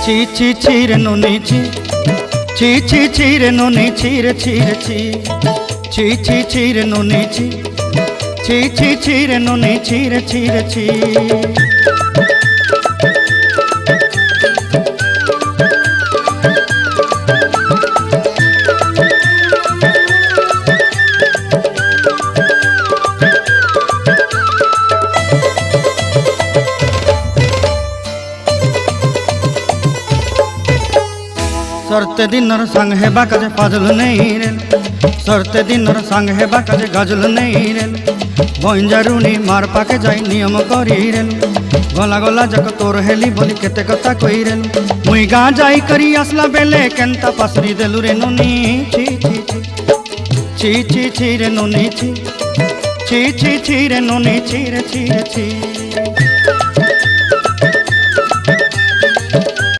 ছি ছি ছি রে নুনি ছি ছি ছি ছি রে নুনি ছি রে ছি রে ছি ছি ছি ছি রে নুনি ছি ছি ছি ছি রে নুনি ছি রে ছি রে ছি। सरते दिनर संग हेबा काजे फाजल नहीं रेल सरते दिनर संग हेबा काजे गजल नहीं रेल बंजारुनी मार पाके जाई नियम करी रेल गला गला जक तोर हेली बोली केते कथा कई रेल मुई गा जाई करी आसला बेले केंता पासरी देलु रे नुनी छी छी छी छी छी रे नुनी छी छी छी छी रे नुनी छी रे छी रे छी।